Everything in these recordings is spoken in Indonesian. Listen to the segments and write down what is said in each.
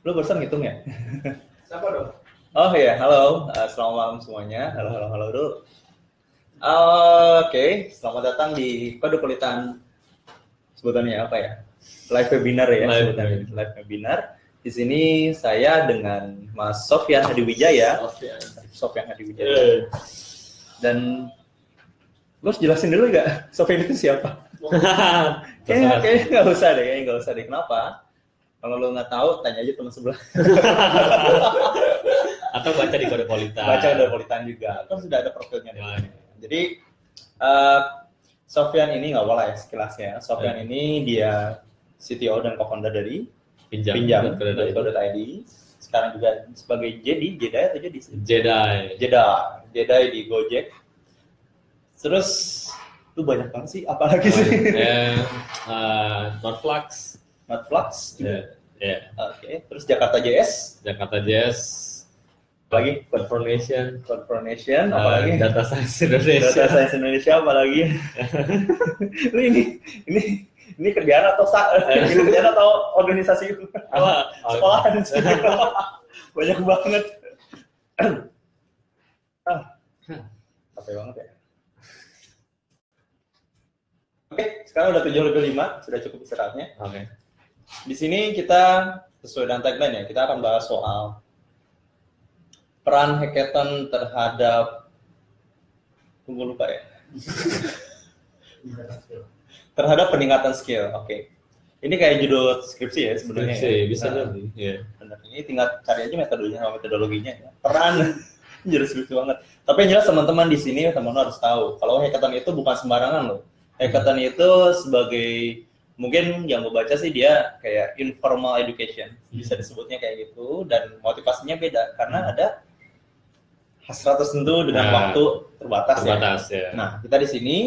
Lu barusan ngitung ya? Siapa dong? Oh iya, halo. Selamat malam semuanya. Halo dulu. Oke, selamat datang di Kodepolitan. Sebutannya apa ya? Live webinar ya, sebutannya. Live webinar. Di sini saya dengan Mas Sofyan Hadiwijaya. Sofyan Hadiwijaya. Dan lu harus jelasin dulu nggak? Sofyan itu siapa? Kayaknya nggak usah deh. Kenapa? Kalau lo nggak tahu, tanya aja teman sebelah. Atau baca di Kodepolitan. Baca Kodepolitan juga. Kan sudah ada profilnya. Jadi Sofyan ini nggak apa-apa ya sekilasnya. Sofyan ini dia CTO dan co-founder dari Pinjam.co.id. Sekarang juga sebagai Jedi di Gojek. Terus itu banyak banget sih. Apalagi sih? Notflux juga. Oke. Terus Jakarta JS. Lagi Confirmation, apalagi Data Science Indonesia, apalagi. Lu ini kerjaan atau organisasi sekolahan sih. Banyak banget. Capek banget ya. Oke, sekarang udah 7:05, sudah cukup istirahatnya. Oke. Di sini kita sesuai dengan tagline ya, kita akan bahas soal peran hackathon terhadap terhadap peningkatan skill. Oke. Ini kayak judul skripsi ya sebenarnya. Bisa jadi. Iya. Benar. Ini tinggal cari aja metodologinya ya. Peran judul skripsi banget. Tapi yang jelas teman-teman di sini teman-teman harus tahu kalau hackathon itu bukan sembarangan loh. Hackathon itu sebagai mungkin yang gue baca sih dia kayak informal education, bisa disebutnya kayak gitu, dan motivasinya beda karena ada hasrat tertentu dengan waktu terbatas ya. Nah, kita di sini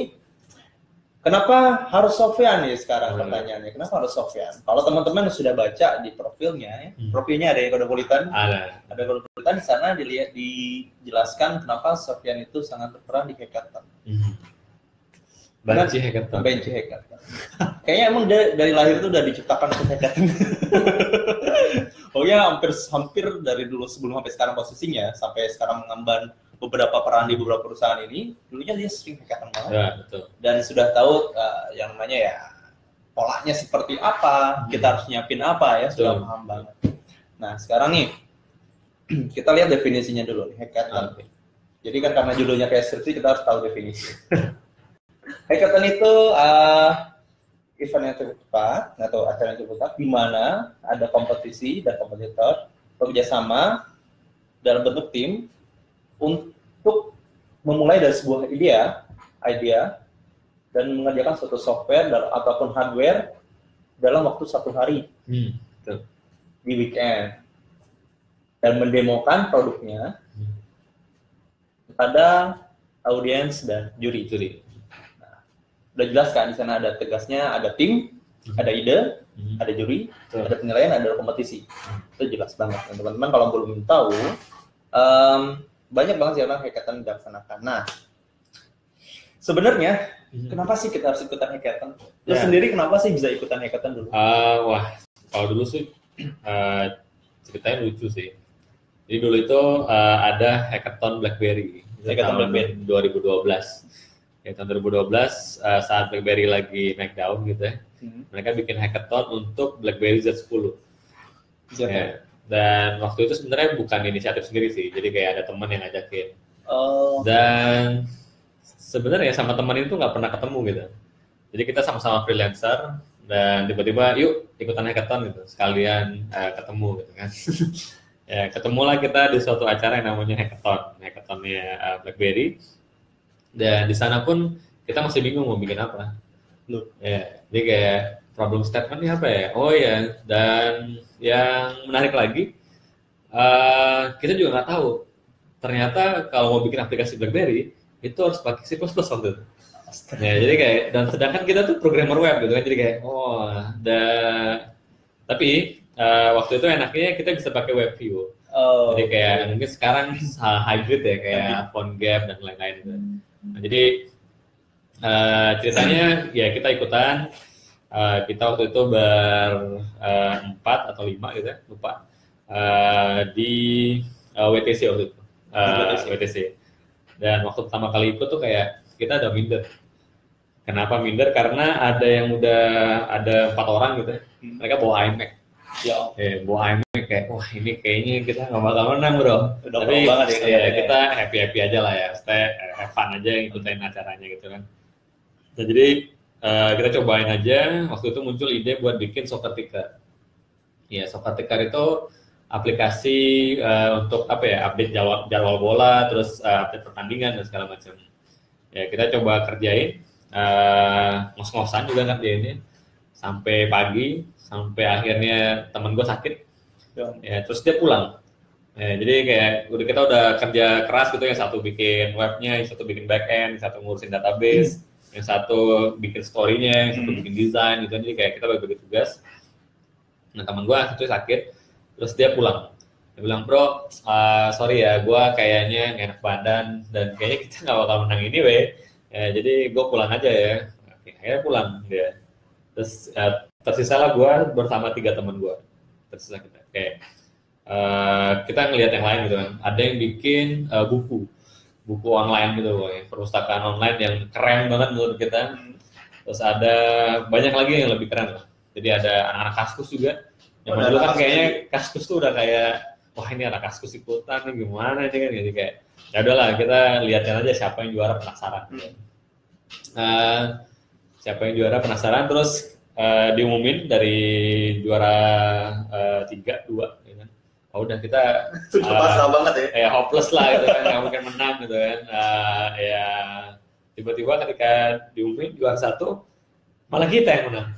kenapa harus Sofyan nih sekarang pertanyaannya? Kenapa harus Sofyan? Kalau teman-teman sudah baca di profilnya, profilnya ada yang Kodepolitan. Ada Kodepolitan, di sana dijelaskan kenapa Sofyan itu sangat berperan di hackathon. Benci hackathon. Kayaknya emang dari lahir itu udah diciptakan untuk hackathon. Pokoknya hampir dari dulu sebelum sampai sekarang posisinya, sampai sekarang mengemban beberapa peran di beberapa perusahaan ini, dulunya dia sering hackathon banget. Ya, betul. Dan sudah tahu yang namanya ya polanya seperti apa, kita harus nyiapin apa ya, sudah paham banget. Nah sekarang nih kita lihat definisinya dulu, hackathon. Jadi kan karena judulnya kayak skripsi, kita harus tahu definisi. Hackathon itu event yang cukup cepat atau acara yang cukup cepat di mana ada kompetisi dan kompetitor bekerjasama dalam bentuk tim untuk memulai dari sebuah idea dan mengerjakan suatu software ataupun hardware dalam waktu 1 hari di weekend dan mendemokan produknya kepada audiens dan juri. Udah jelas kan di sana ada tegasnya, ada tim, ada ide, ada juri, ada penilaian, ada kompetisi. Itu jelas banget. Teman-teman kalau belum tahu, banyak banget sih orang hackathon dilaksanakan. Nah, sebenarnya kenapa sih kita harus ikutan hackathon? Lu sendiri kenapa sih bisa ikutan hackathon dulu? Kalau dulu sih ceritanya lucu sih. Jadi dulu itu ada hackathon BlackBerry. Tahun 2012. Ya, tahun 2012 saat BlackBerry lagi naik daun gitu ya, mereka bikin hackathon untuk BlackBerry Z10. Ya, dan waktu itu sebenarnya bukan inisiatif sendiri sih, jadi kayak ada teman yang ngajakin. Dan sebenarnya sama teman itu nggak pernah ketemu gitu. Jadi kita sama-sama freelancer dan tiba-tiba yuk ikutan hackathon gitu, sekalian ketemu gitu kan. Ya, ketemulah kita di suatu acara yang namanya hackathonnya BlackBerry. Dan di sana pun kita masih bingung mau bikin apa. Ya, jadi kayak problem statement-nya apa ya? Oh ya, dan yang menarik lagi, kita juga nggak tahu. Ternyata kalau mau bikin aplikasi BlackBerry itu harus pakai C++ waktu itu. Ya, jadi kayak dan sedangkan kita tuh programmer web gitu kan, jadi kayak tapi waktu itu enaknya kita bisa pakai web view. Jadi kayak mungkin sekarang hybrid ya kayak PhoneGap dan lain-lain gitu. Nah, jadi ceritanya ya kita ikutan, kita waktu itu 4 atau 5 gitu ya, lupa. di WTC waktu itu. WTC. Dan waktu pertama kali ikut tuh kayak kita udah minder. Kenapa minder? Karena ada yang udah ada 4 orang gitu. Mereka bawa iMac. Ya. Bawa iMac kayak, wah ini kayaknya kita nggak bakal menang bro. Udah tapi banget ya kita happy aja lah ya, stay have fun aja ngikutin acaranya gitu kan. Nah, jadi kita cobain aja. Waktu itu muncul ide buat bikin Soccer Ticker. Ya, Soccer Ticker itu aplikasi untuk apa ya, update jadwal bola, terus update pertandingan dan segala macam. Ya kita coba kerjain, ngos-ngosan juga ngerjainnya sampai pagi, sampai akhirnya temen gue sakit. Ya, terus dia pulang. Ya, jadi kayak kita udah kerja keras gitu, yang satu bikin webnya, yang satu bikin backend, yang satu ngurusin database, yang satu bikin story-nya, yang satu bikin desain gitu. Jadi kayak kita bagi-bagi tugas. Nah, teman gue itu sakit, terus dia pulang. Dia bilang, bro, sorry ya, gue kayaknya nggak enak badan dan kayaknya kita nggak bakal menang ini, weh. Ya, jadi gue pulang aja ya. Oke, akhirnya pulang dia. Terus tersisalah gue bersama 3 teman gue. Tersisa kita. Kayak kita ngelihat yang lain gitu kan. Ada yang bikin buku online gitu, woy. Perpustakaan online yang keren banget menurut kita. Terus ada banyak lagi yang lebih keren lah. Jadi ada anak-anak Kaskus juga. Yang dulu kan kayaknya Kaskus tuh udah kayak, wah ini anak Kaskus ikutan nih, gimana ini kan. Jadi kayak, ya udahlah kita lihatin aja siapa yang juara, penasaran. Siapa yang juara penasaran, terus diumumin dari juara 3-2 gitu kan. Oh, udah kita pasrah banget ya hopeless lah gitu kan, nggak mungkin menang gitu kan. Ya tiba-tiba ketika diumumin juara 1 malah kita yang menang.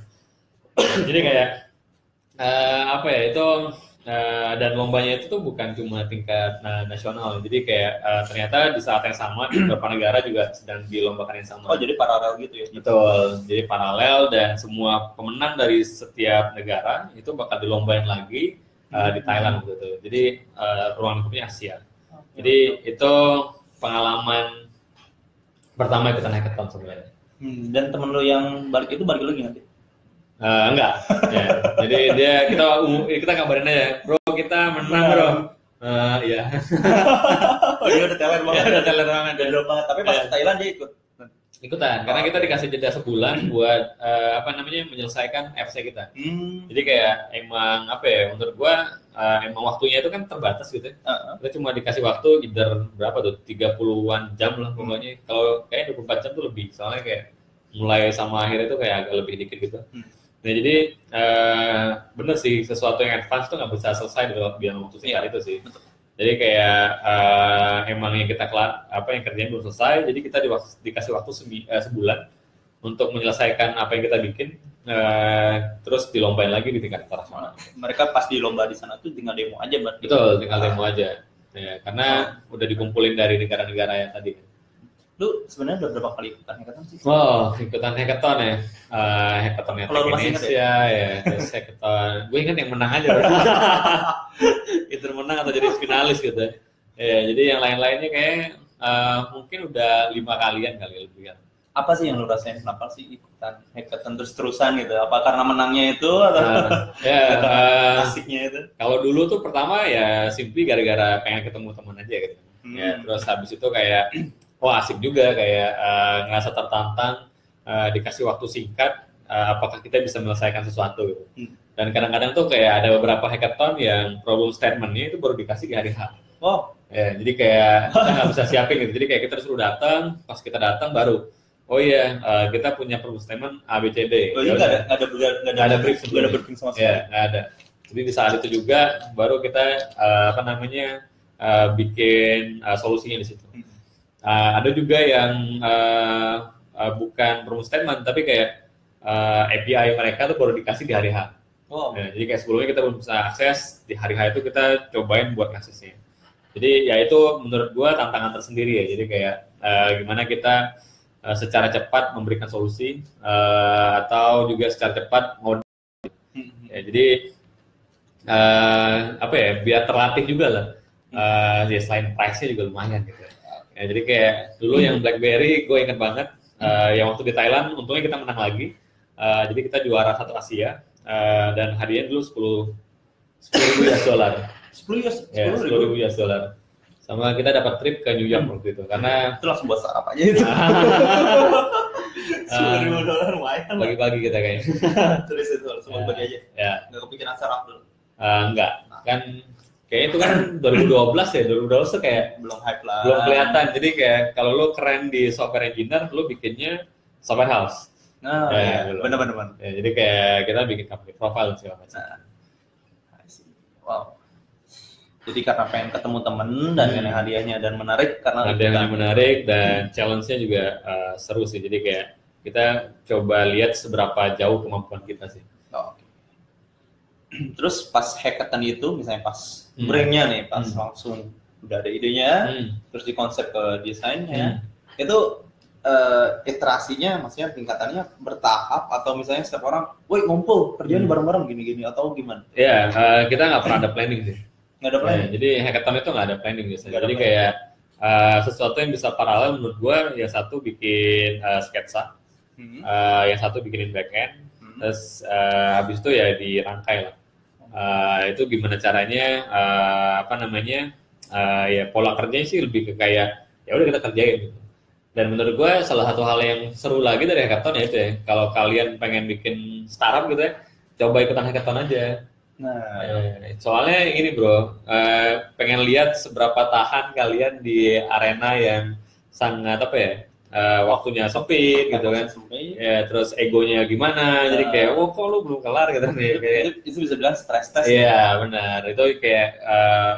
Jadi kayak apa ya itu, dan lombanya itu tuh bukan cuma tingkat nasional, jadi kayak ternyata di saat yang sama di beberapa negara juga sedang dilombakan yang sama. Oh, jadi paralel gitu ya? Betul, jadi paralel, dan semua pemenang dari setiap negara itu bakal dilombain lagi di Thailand gitu. Jadi ruang lingkupnya Asia. Jadi itu pengalaman pertama kita hackathon sebenarnya. Dan temen lo yang balik lagi nanti? Enggak. Ya. Jadi kita kabarin aja, bro kita menang bro. Iya. Oh, dia udah teler banget. Ya, udah teler banget. Udah banget. Tapi pas Thailand dia ikutan, karena kita dikasih jeda sebulan buat menyelesaikan FC kita. Jadi kayak emang apa ya, menurut gua emang waktunya itu kan terbatas gitu. Kita cuma dikasih waktu either berapa tuh, 30-an jam lah pokoknya. Kalau kayak 24 jam tuh lebih, soalnya kayak mulai sama akhir itu kayak agak lebih dikit gitu. Nah jadi bener sih, sesuatu yang advance tuh nggak bisa selesai dalam waktu singkat itu sih. Betul. Jadi kayak emang yang kita yang kerjain belum selesai, jadi kita dikasih waktu sebulan untuk menyelesaikan apa yang kita bikin, terus dilombain lagi di tingkat internasional. Mereka pas di lomba di sana tuh tinggal demo aja berarti? Betul, tinggal demo aja. Ya, karena udah dikumpulin dari negara-negara yang tadi. Lu sebenarnya udah berapa kali ikutan hackathon sih? Oh, ikutan hackathon ya. Hackathonnya Indonesia ya, terus hackathon. Gue ingat yang menang aja. Itu menang atau jadi finalis gitu. Ya, jadi yang lain-lainnya kayak mungkin udah 5 kalian kali lebih kan. Apa sih yang lu rasain, kenapa sih ikutan hackathon terus-terusan gitu? Apa karena menangnya itu atau asiknya itu? Kalau dulu tuh pertama ya simply gara-gara pengen ketemu teman aja gitu. Ya, terus habis itu kayak wah asik juga, kayak ngerasa tertantang, dikasih waktu singkat, apakah kita bisa menyelesaikan sesuatu gitu. Dan kadang-kadang tuh kayak ada beberapa hackathon yang problem statement-nya itu baru dikasih di hari H. Oh, ya, jadi kayak kita nggak bisa siapin gitu. Jadi kayak kita disuruh datang, pas kita datang baru, oh iya kita punya problem statement A, B, C, D. Oh, nggak ada briefing sama sekali. Ya, nggak ada. Jadi di saat itu juga baru kita bikin solusinya di situ. Ada juga yang bukan problem statement, tapi kayak API mereka tuh baru dikasih di hari H. Oh. Ya, jadi kayak sebelumnya kita belum bisa akses, di hari H itu kita cobain buat aksesnya. Jadi ya itu menurut gua tantangan tersendiri ya. Jadi kayak gimana kita secara cepat memberikan solusi atau juga secara cepat model. Ya, jadi biar terlatih juga lah. Ya selain price-nya juga lumayan gitu. Ya, jadi kayak dulu yang BlackBerry gue inget banget, yang waktu di Thailand untungnya kita menang lagi. Jadi kita juara 1 Asia, dan hadiahnya dulu $10,000. 10.000 US dollar. Sama kita dapat trip ke New York waktu itu karena itu langsung buat startup aja itu. $10.000 lumayan. Pagi-pagi kita kayaknya. Terus itu langsung bagi aja. Ya. Nggak kepikiran startup dulu. Enggak. Kan kayak itu kan 2012 ya. 2012 tuh kayak belum hype lah. Belum kelihatan. Jadi kayak kalau lo keren di software engineer, lo bikinnya software house. Nah, ya, benar-benar. Ya, jadi kayak kita bikin company profile segala macam. Wow. Jadi karena pengen ketemu temen dan karena hadiahnya dan menarik karena hadiahnya menarik dan challenge-nya juga seru sih. Jadi kayak kita coba lihat seberapa jauh kemampuan kita sih. Oh, okay. Terus pas hackathon itu misalnya pas brain-nya nih, pas langsung udah ada idenya, terus dikonsep ke desainnya, itu iterasinya maksudnya tingkatannya bertahap atau misalnya setiap orang, woi ngumpul kerjaan bareng-bareng gini-gini atau gimana? Ya, kita nggak pernah ada planning sih. Nggak ada planning. Jadi hackathon itu nggak ada planning biasanya. Jadi kayak sesuatu yang bisa paralel menurut gue, yang satu bikin sketsa, yang satu bikinin backend, terus habis itu ya dirangkai lah. Itu gimana caranya, ya pola kerjanya sih lebih ke kayak ya udah kita kerjain gitu. Dan menurut gue salah satu hal yang seru lagi dari hackathon ya itu ya, kalau kalian pengen bikin startup gitu ya, coba ikutan hackathon aja. Soalnya ini bro, pengen lihat seberapa tahan kalian di arena yang sangat waktunya sempit gitu kan. Ya, terus egonya gimana, jadi kayak kok lu belum kelar gitu nih. Itu bisa bilang stress test. Iya benar, itu kayak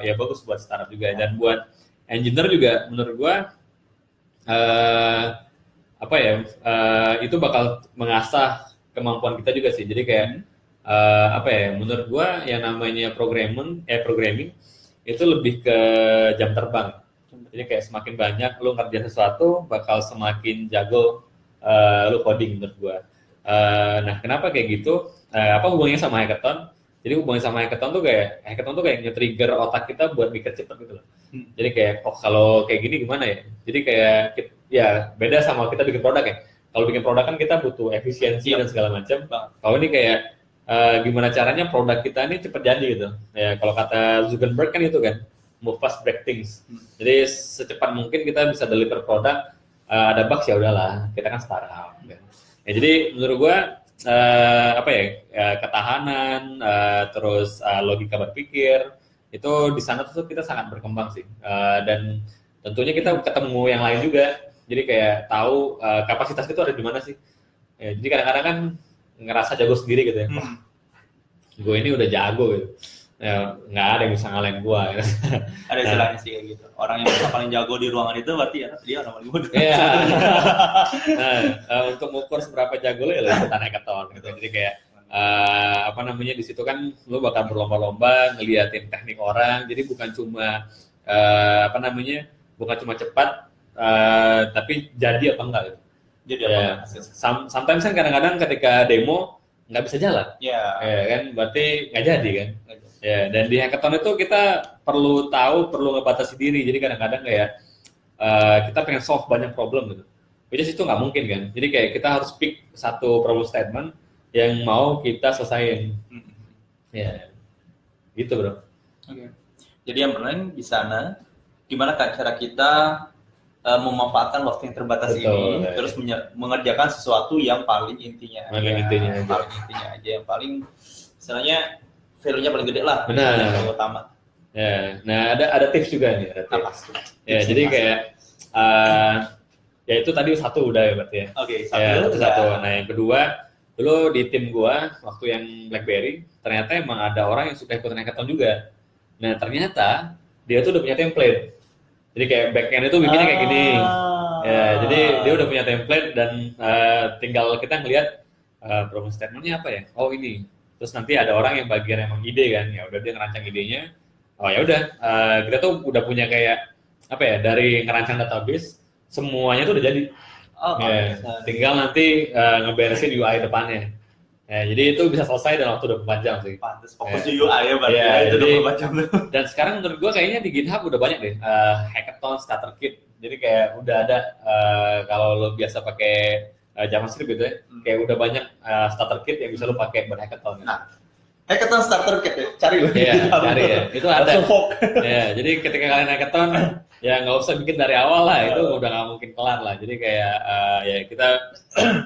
ya bagus buat startup juga dan buat engineer juga menurut gua itu bakal mengasah kemampuan kita juga sih. Jadi kayak menurut gua yang namanya programming itu lebih ke jam terbang. Jadi kayak semakin banyak lu ngerjain sesuatu bakal semakin jago lu coding menurut gua. Nah kenapa kayak gitu? Apa hubungannya sama hackathon? Jadi hubungannya sama hackathon tuh kayak nge-trigger otak kita buat mikir cepat gitu loh. Jadi kayak kalau kayak gini gimana ya? Jadi kayak ya beda sama kita bikin produk ya. Kalau bikin produk kan kita butuh efisiensi dan segala macam. Kalau ini kayak gimana caranya produk kita ini cepat jadi gitu. Ya kalau kata Zuckerberg kan itu kan, move fast break things. Jadi secepat mungkin kita bisa deliver produk, ada bugs ya udahlah, kita kan startup. Kan. Ya, jadi menurut gua ketahanan, terus logika berpikir itu di sana tuh kita sangat berkembang sih. Dan tentunya kita ketemu yang lain juga. Jadi kayak tahu kapasitas itu ada di mana sih. Ya, jadi kadang-kadang kan ngerasa jago sendiri gitu ya. Wah, gue ini udah jago gitu. Ya, nggak ada yang bisa ngalahin gue. Gitu. Ada istilahnya sih kayak gitu. Orang yang paling jago di ruangan itu berarti ya dia orang paling muda. Iya. Untuk mengukur seberapa jago lo ya lo ikutan hackathon gitu. Jadi kayak di situ kan lo bakal berlomba-lomba ngeliatin teknik orang. Jadi bukan cuma bukan cuma cepat, tapi jadi apa enggak gitu. Jadi apa? Sometimes kan kadang-kadang ketika demo nggak bisa jalan, ya kan, berarti nggak jadi kan. Ya, dan di hackathon itu kita perlu ngebatasi diri. Jadi kadang-kadang kayak kita pengen solve banyak problem gitu. Which is itu nggak mungkin kan. Jadi kayak kita harus pick satu problem statement yang mau kita selesaiin. Ya, gitu bro. Oke. Jadi yang penting di sana gimana cara kita memanfaatkan waktu yang terbatas ini, terus mengerjakan sesuatu yang paling intinya aja, yang paling misalnya value-nya paling gede lah, yang utama. Ya, nah ada tips juga nih, ada tips. Ya, jadi kayak ya itu tadi satu udah ya berarti ya. Oke, satu. Nah yang kedua, dulu di tim gua waktu yang BlackBerry, ternyata emang ada orang yang suka ikutan hackathon juga. Nah ternyata dia tuh udah punya template. Jadi kayak backend itu bikinnya kayak gini. Ya, jadi dia udah punya template dan tinggal kita ngelihat problem statement-nya apa ya? Oh ini. Terus nanti ada orang yang bagian emang ide kan. Ya udah dia ngerancang idenya. Oh ya udah kita tuh udah punya kayak dari ngerancang database semuanya tuh udah jadi. Tinggal nanti ngeberesin UI depannya. Ya, jadi itu bisa selesai dalam waktu 24 jam sih. Pantes fokus di UI ya berarti itu 24 jam. Dan sekarang menurut gue kayaknya di GitHub udah banyak deh hackathon starter kit. Jadi kayak udah ada kalau lo biasa pakai JavaScript gitu ya, kayak udah banyak starter kit yang bisa lo pakai buat hackathon. Nah, Hackathon starter kit ya, cari loh. Iya, cari ya. Itu ada. Ya, jadi ketika kalian hackathon, ya nggak usah bikin dari awal lah, itu udah nggak mungkin kelar lah. Jadi kayak ya kita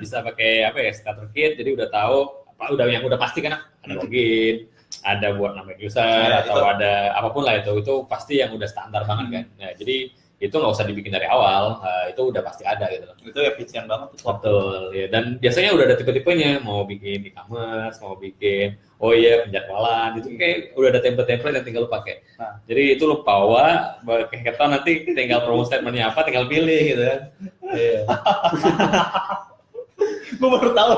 bisa pakai apa ya starter kit, jadi udah tahu apa yang udah pasti kan ada login, ada buat nama user atau ada apapun lah itu pasti yang udah standar banget kan. Nah, jadi itu nggak usah dibikin dari awal, itu udah pasti ada gitu. Itu efisien banget tuh. Betul, ya. Dan biasanya udah ada tipe-tipenya, mau bikin e-commerce, mau bikin penjadwalan, itu kayak udah ada template-template yang tinggal lu pakai. Nah, jadi itu lu bawa ke hackathon, nanti tinggal promo statementnya apa, tinggal pilih gitu kan. Iya. Gue baru tahu.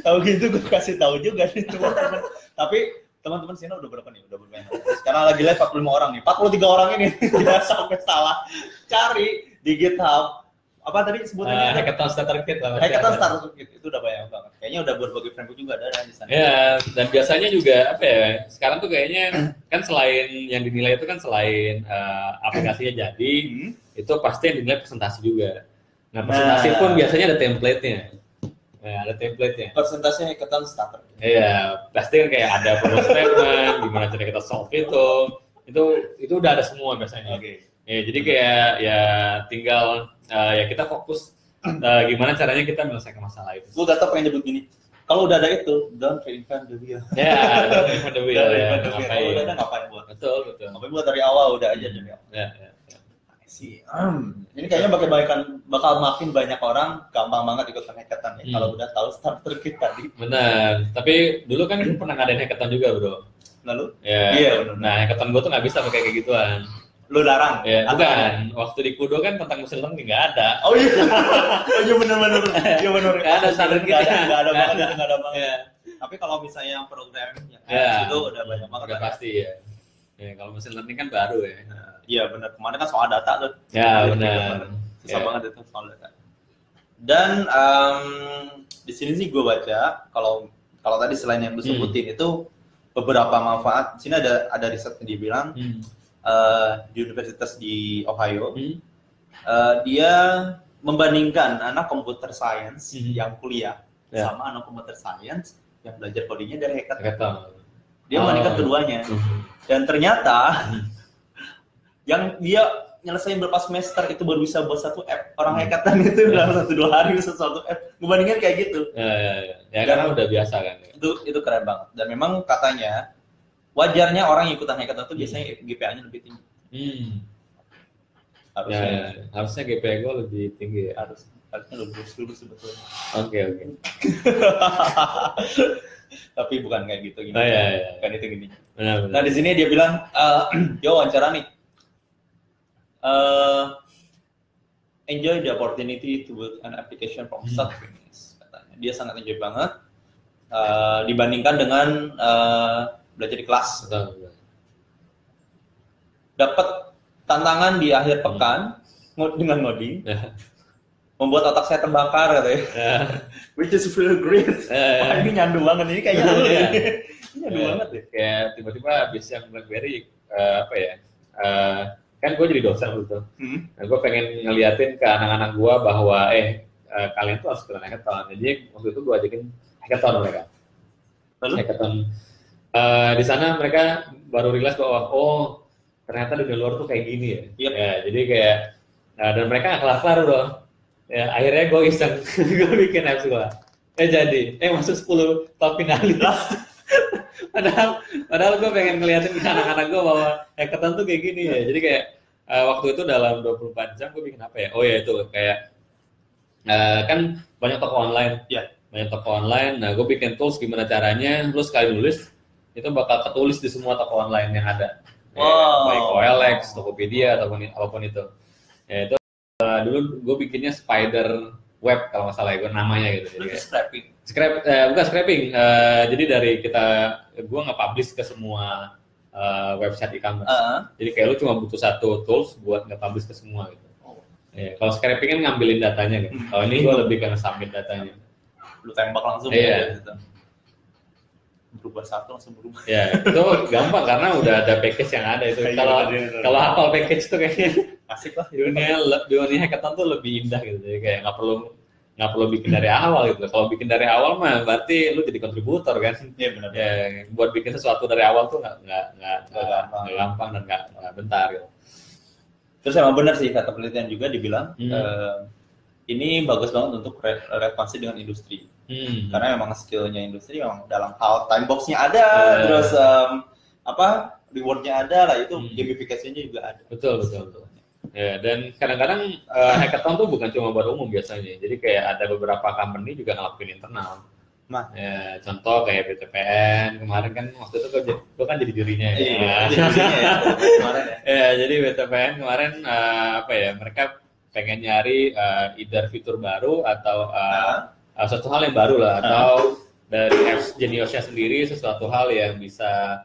tahu gitu gue kasih tahu juga nih teman-teman. Tapi teman-teman sini udah berapa nih? Udah berapa? Sekarang lagi live 45 orang nih. 43 orang ini tidak sampai salah. Cari di GitHub. Apa tadi sebutannya? Hackathon starter kit lah. Hackathon starter kit itu udah banyak banget. Kayaknya udah berbagai framework juga ada di sana. Ya, dan biasanya juga apa ya? Sekarang tuh kayaknya kan selain yang dinilai itu kan selain aplikasinya jadi, itu pasti yang dinilai presentasi juga. Nah, presentasi pun biasanya ada template-nya. Nah, ada template-nya. Presentasinya hackathon starter. Iya, pasti kan kayak ada problem statement, gimana cara kita solve itu udah ada semua biasanya. Oke. Ya, jadi kayak ya tinggal ya kita fokus gimana caranya kita menyelesaikan masalah itu. Lu data pengen nyebut gini. Kalau udah ada itu, don't reinvent the wheel. Ya, don't reinvent the wheel ya. Kalau udah ada ngapain buat? Betul. Ngapain buat dari awal udah aja dari awal. Ya. Ini kayaknya bakal makin banyak orang gampang banget ikut hackathon ya. Kalau udah tahu starter kit tadi. Benar. Tapi dulu kan pernah ngadain hackathon juga, Bro. Lalu? Ya. Iya, benar. Nah, hackathon gue tuh nggak bisa pakai kayak gituan. Lu larang? Ya, bukan. Waktu di Kudo kan tentang machine learning nggak ada. Oh iya. Oh iya benar. Iya benar. Nggak ada starter kit. Nggak ada banget. Ya. Tapi kalau misalnya yang programming yang itu udah banyak banget. Udah pasti ya. Ya, kalau machine learning kan baru ya. Iya benar. Kemarin kan soal data tuh. Ya benar. Susah banget itu soal data. Dan di sini sih gue baca kalau tadi selain yang gue sebutin itu beberapa manfaat. Di sini ada riset yang dibilang di universitas di Ohio, dia membandingkan anak computer science yang kuliah sama anak computer science yang belajar codingnya dari hackathon. Dia membandingkan keduanya. Dan ternyata yang dia nyelesain berapa semester itu baru bisa buat satu app. Orang hackathon itu dalam 1-2 hari bisa satu app. Ngebandingin kayak gitu. Ya karena udah biasa kan. Itu keren banget. Dan memang katanya wajarnya orang yang ikutan hackathon itu biasanya GPA-nya lebih tinggi. Harusnya GPA gue lebih tinggi ya. Harusnya lulus sebetulnya. Oke. Tapi bukan kayak gitu gini. Kan itu gini. Benar. Nah di sini dia bilang dia wawancara nih. Enjoy the opportunity to build an application from start to finish. Katanya dia sangat enjoy banget dibandingkan dengan belajar di kelas. Dapat tantangan di akhir pekan dengan ngoding. Membuat otak saya terbakar katanya. Which is really great. Ini nyandu banget ini kayaknya. Ini nyandu banget deh. Kayak tiba-tiba habis yang BlackBerry kan gue jadi dosen gitu. Nah, gue pengen ngeliatin ke anak-anak gue bahwa kalian tuh harus ikutan hackathon. Jadi waktu itu gue ajakin hackathon mereka. Lalu? Hackathon. Di sana mereka baru realize bahwa ternyata di luar tuh kayak gini ya. Yep. Ya jadi kayak dan mereka nggak kelar-kelar loh. Ya akhirnya gue iseng gue bikin apps gue. Jadi masuk 10 top finalis. Padahal gue pengen ngeliatin ke anak-anak gue bahwa hackathon tuh kayak gini ya. Jadi kayak waktu itu dalam 24 jam gue bikin apa ya? Oh ya itu kayak kan banyak toko online. Ya. Banyak toko online. Nah gue bikin tools gimana caranya. Lu sekali nulis itu bakal ketulis di semua toko online yang ada. Baik OLX, Tokopedia ataupun apapun itu. Ya itu dulu gue bikinnya spider web kalau nggak salah ya gue namanya gitu. Jadi scraping. Bukan scraping. Jadi dari gue nge-publish ke semua website e-commerce. Jadi kayak lu cuma butuh satu tools buat nge-publish ke semua gitu. Kalau scraping kan ngambilin datanya gitu. Kalau ini gue lebih ke submit datanya. Lu tembak langsung gitu. Berubah satu langsung berubah. Ya itu gampang karena udah ada package yang ada itu. Kalau hafal package itu kayaknya asik lah. Dunia hackathon tuh lebih indah gitu. Jadi kayak nggak perlu nggak perlu bikin dari awal gitu. Kalau bikin dari awal mah berarti lu jadi kontributor kan. Iya benar. Ya, buat bikin sesuatu dari awal tuh nggak gampang dan nggak bentar gitu. Terus emang benar sih kata penelitian juga dibilang ini bagus banget untuk relevansi dengan industri. Karena memang skillnya industri memang dalam hal time box-nya ada, terus reward-nya ada lah, itu gamification-nya juga ada. Betul. Ya, dan kadang-kadang hackathon tuh bukan cuma buat umum biasanya. Jadi kayak ada beberapa company juga ngelakuin internal. Ya, contoh kayak BTPN kemarin kan waktu itu gue kan jadi jurinya ya. Iya, kemarin ya. Ya, jadi BTPN kemarin mereka pengen nyari either fitur baru atau sesuatu hal yang baru lah, atau dari apps Geniusnya sendiri sesuatu hal yang bisa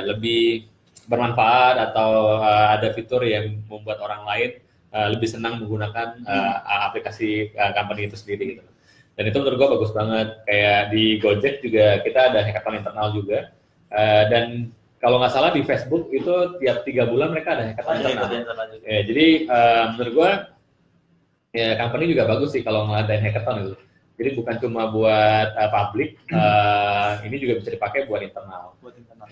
lebih bermanfaat, atau ada fitur yang membuat orang lain lebih senang menggunakan aplikasi company itu sendiri gitu. Dan itu menurut gue bagus banget. Kayak di Gojek juga kita ada hackathon internal juga, dan kalau nggak salah di Facebook itu tiap 3 bulan mereka ada hackathon internal. Ya, jadi menurut gue ya company juga bagus sih kalau ngadain hackathon itu. Jadi bukan cuma buat publik, ini juga bisa dipakai buat internal.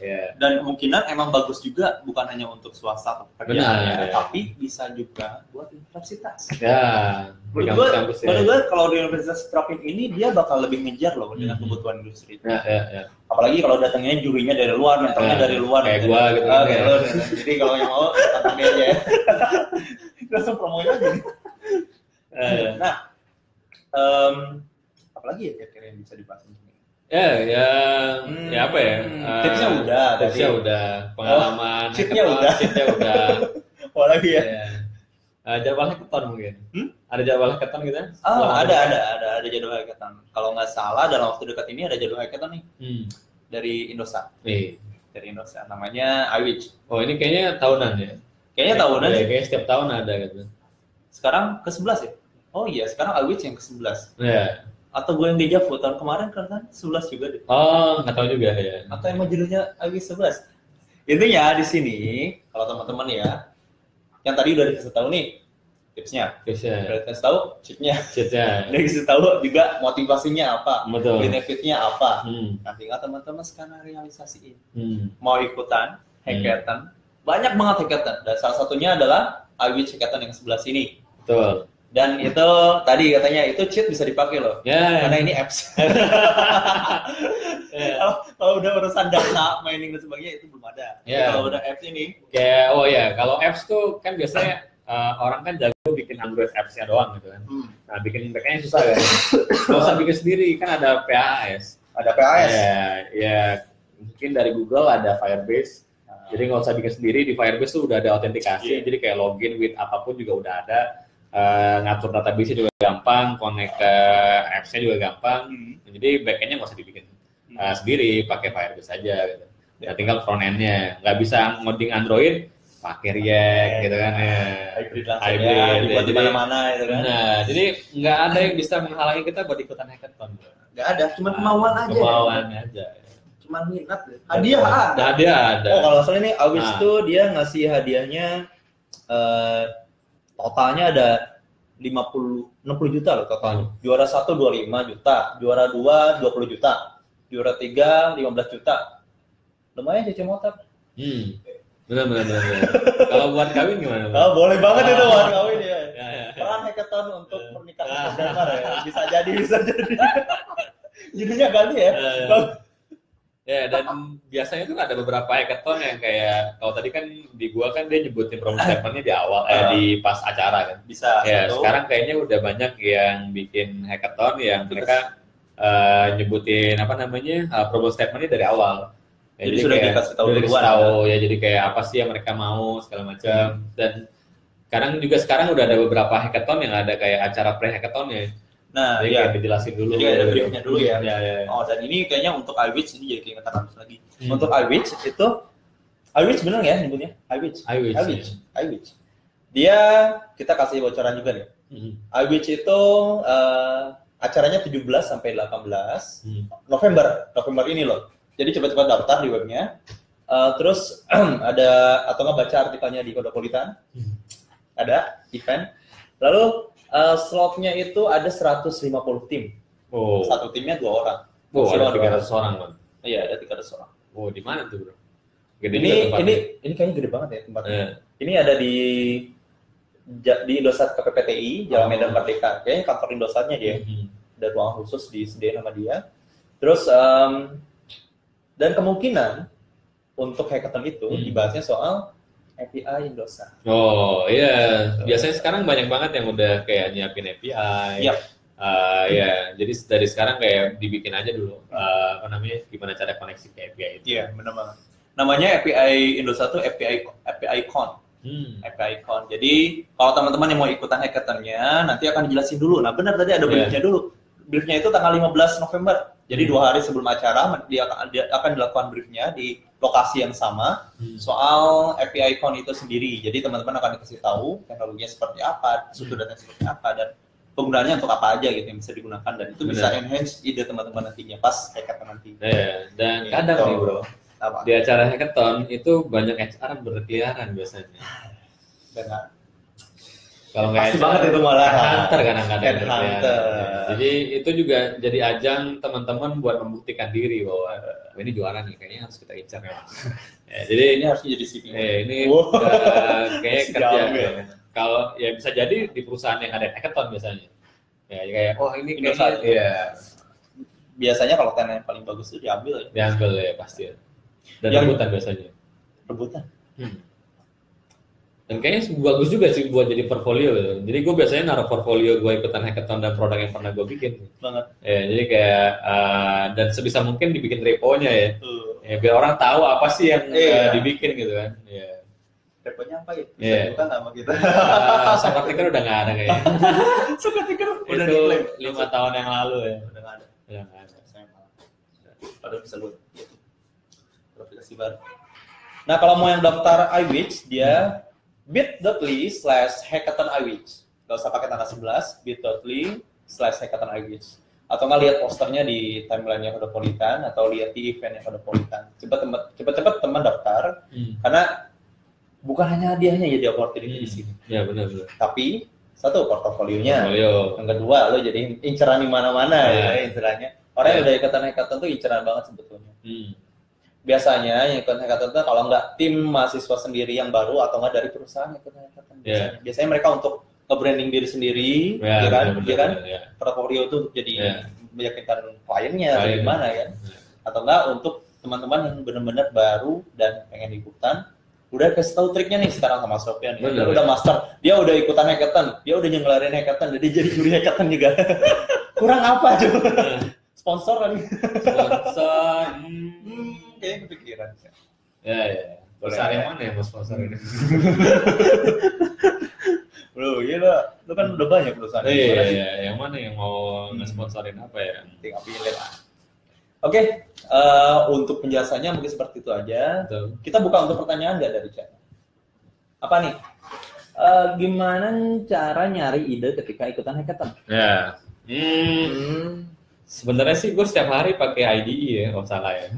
Yeah. Dan kemungkinan emang bagus juga bukan hanya untuk swasta pekerjaan, tapi bisa juga buat universitas. Ya. Menurut gue kalau di Universitas Tropik ini dia bakal lebih ngejar loh dengan kebutuhan industri. Ya. Apalagi kalau datangnya jurinya dari luar, mentornya dari luar. Kayak gua gitu. Jadi kalau yang mau datang dia aja ya. Langsung promonya aja. Nah, apalagi ya kira-kira yang bisa dibahas ini? Ya apa ya? Tipsnya udah. Pengalaman. Cheatnya udah. Apa lagi ya? Jadwal hackathon mungkin. Ada jadwal hackathon gitu? Ada jadwal hackathon. Kalau nggak salah dalam waktu dekat ini ada jadwal hackathon nih. Dari Indosa. Dari Indosa. Namanya iWitch. Oh, ini kayaknya tahunan ya? Kayaknya tahunan sih. Kayaknya setiap tahun ada gitu. Sekarang ke-11 ya? Oh iya, sekarang iWitch yang ke-11. Iya. Atau gue yang di Javu tahun kemarin kan 11 juga deh. Oh, nggak tahu juga ya. Atau emang judulnya iWitch 11. Intinya di sini kalau teman-teman ya, yang tadi udah dikasih tahu nih tipsnya. Udah dikasih tahu cheatnya. Udah dikasih tahu juga motivasinya apa, benefitnya apa. Nah, tinggal teman-teman sekarang realisasiin. Mau ikutan hackathon, banyak banget hackathon. Dan salah satunya adalah iWitch hackathon yang sebelah sini. Betul. Dan itu tadi katanya itu cheat bisa dipakai loh, karena ini apps. Kalau udah urusan data, mining dan sebagainya itu belum ada. Kalau udah apps ini, kalau apps tuh kan biasanya orang kan jago bikin Android apps-nya doang gitu kan. Nah, bikin backend-nya susah kan. Nggak usah bikin sendiri, kan ada PAS. Ada PAS. Ya, mungkin dari Google ada Firebase. Jadi nggak usah bikin sendiri, di Firebase tuh udah ada autentikasi. Jadi kayak login with apapun juga udah ada. Ngatur database juga gampang, connect ke apps-nya juga gampang. Jadi back-end-nya nggak usah dibikin sendiri, pakai Firebase aja gitu. Ya tinggal front-end-nya. Nggak bisa ngoding Android, pakai React gitu kan ya. Hybrid dibuat di mana-mana gitu kan. Nah, jadi nggak ada yang bisa menghalangi kita buat ikutan hackathon. Nggak ada, cuma kemauan aja. Aja. Cuma minat. Hadiah ada. Oh, kalau soal ini iWitch tuh dia ngasih hadiahnya totalnya ada 60 juta loh totalnya. Juara 1 25 juta, juara 2 20 juta, juara 3 15 juta. Lumayan cuci motor. Benar. Kalau buat kawin gimana? Oh, boleh banget itu buat kawin ya. Peran hackathon untuk pernikahan damar ya. Bisa jadi. Jadinya ganti ya. Ya, dan biasanya tuh ada beberapa hackathon yang kayak kalau tadi kan di gua kan dia nyebutin promo statement-nya di awal di pas acara kan. Bisa. Ya, sekarang kayaknya udah banyak yang bikin hackathon yang mereka nyebutin promo statement-nya dari awal. Ya, jadi sudah dikasih tahu duluan. Ya, jadi kayak apa sih yang mereka mau segala macam. Dan sekarang udah ada beberapa hackathon yang ada kayak acara pre-hackathon-nya. Nah, jadi kayak dijelasin dulu. Jadi ada briefnya dulu ya. Ya. Oh, dan ini kayaknya untuk iWitch ini jadi keingetan lagi. Untuk iWitch itu, iWitch bener ya nyebutnya? iWitch. Dia kita kasih bocoran juga nih. iWitch itu acaranya 17 sampai 18 November ini loh. Jadi cepat-cepat daftar di webnya. Terus ada atau nggak baca artikelnya di Kodopolitan. Ada event. Lalu slotnya itu ada 150 tim. Oh. Satu timnya 2 orang. Oh, ada 300 orang, Bang. Iya, ada 300 orang. Oh, di mana tuh, Bro? Ini kayaknya gede banget ya tempatnya. Ini ada di Indosat KPPTI, Jalan Medan Merdeka. Kayaknya kantor Indosatnya dia. Ada ruang khusus disediain sama dia. Terus dan kemungkinan untuk hackathon itu dibahasnya soal API Indosat. Oh iya, biasanya sekarang banyak banget yang udah kayak nyiapin API. Yap. Ya, jadi dari sekarang kayak dibikin aja dulu. Apa namanya? Gimana cara koneksi ke API itu? Iya, benar banget. Namanya API Indosat tuh API Con. API Con. Jadi kalau teman-teman yang mau ikutan hackathonnya, nanti akan dijelasin dulu. Nah benar tadi ada briefnya dulu. Briefnya itu tanggal 15 November. Jadi 2 hari sebelum acara dia akan dilakukan briefnya di lokasi yang sama soal API Con itu sendiri. Jadi teman-teman akan dikasih tahu teknologinya seperti apa, sudut datanya seperti apa, dan penggunaannya untuk apa aja gitu yang bisa digunakan, dan itu bisa enhance ide teman-teman nantinya pas hackathon nanti. Dan kadang nih bro, di acara hackathon itu banyak HR berkeliaran biasanya. Benar. Kalau nggak banget itu malah hunter kadang-kadang. Jadi itu juga jadi ajang teman-teman buat membuktikan diri bahwa ini juara nih, kayaknya harus kita incar ya. Jadi ini harus jadi CV. Ini kayak kerja. Kalau ya bisa jadi di perusahaan yang ada hackathon biasanya. Ya kayak ini kayaknya ya. Biasanya kalau talent yang paling bagus itu diambil ya. Diambil ya pasti. Dan rebutan biasanya. Rebutan. Dan kayaknya bagus juga sih buat jadi portfolio gitu. Jadi gue biasanya naruh portfolio gue ikutan hackathon dan produk yang pernah gue bikin. Banget. Ya, jadi kayak dan sebisa mungkin dibikin repo-nya ya. Ya biar orang tahu apa sih yang dibikin gitu kan. Ya. Repo-nya apa ya? Bisa bukan nama kita. Software Ticker udah nggak ada kayaknya. Software Ticker udah itu 5 tahun yang lalu ya. Udah nggak ada. Udah nggak ada. Padahal bisa lu. Aplikasi baru. Nah kalau mau yang daftar iWitch dia bit.ly/hackathon-iWitch. Gak usah pakai tanggal 11, bit.ly/hackathon-iWitch. Atau nggak lihat posternya di timeline-nya Kodopolitan atau lihat di event-nya Kodopolitan. Cepet-cepet teman daftar, karena bukan hanya hadiahnya jadi opportunity di sini. Ya benar. Tapi satu portofolionya, yang kedua lo jadi inceran di mana-mana ya incerannya. Orang yang udah ikutan hackathon tuh inceran banget sebetulnya. Biasanya yang ikut hackathon itu kalau nggak tim mahasiswa sendiri yang baru atau nggak dari perusahaan ikut hackathon. Biasanya mereka untuk nge-branding diri sendiri, kan? Portfolio itu jadi meyakinkan kliennya atau gimana kan? Atau nggak untuk teman-teman yang benar-benar baru dan pengen ikutan, udah kasih tahu triknya nih sekarang sama Sofian. Dia udah master, dia udah ikutan hackathon, dia udah nyengelarin hackathon, jadi juri hackathon juga. Kurang apa coba? Sponsor kan? Sponsor. Kayaknya kepikiran. Ya. Perusahaan yang mana yang mau sponsor ini? Bro, iya lah. Lu kan udah banyak perusahaan. Iya. Yang mana yang mau nge-sponsorin apa ya? Tinggal pilih lah. Oke, untuk penjelasannya mungkin seperti itu aja. Betul. Kita buka untuk pertanyaan nggak dari chat? Apa nih? Gimana cara nyari ide ketika ikutan hackathon? Ya. Sebenarnya sih gue setiap hari pakai IDE ya, kalau salah ya.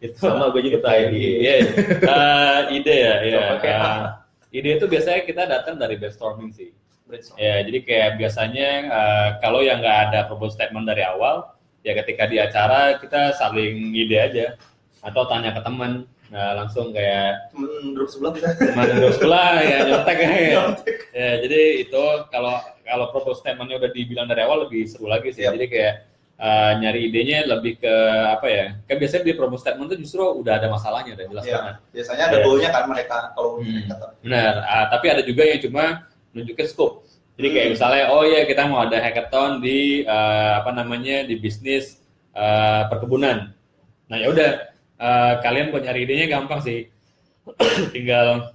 Itu sama gue juga pakai IDE. Iya. Ide ya. Ide itu biasanya kita datang dari brainstorming sih. Ya, jadi kayak biasanya kalau yang nggak ada proposal statement dari awal, ya ketika di acara kita saling ide aja atau tanya ke teman. Nah, langsung kayak grup sebelah kita. Grup sebelah ya nyontek ya. Jadi itu kalau proposal statement-nya udah dibilang dari awal lebih seru lagi sih. Jadi kayak nyari idenya lebih ke apa ya? Kan biasanya di promo statement itu justru udah ada masalahnya, udah jelas banget. Biasanya ada goalnya kan mereka kalau benar. Tapi ada juga yang cuma nunjukin scope. Jadi kayak misalnya, kita mau ada hackathon di di bisnis perkebunan. Nah ya udah, kalian buat nyari idenya gampang sih. Tinggal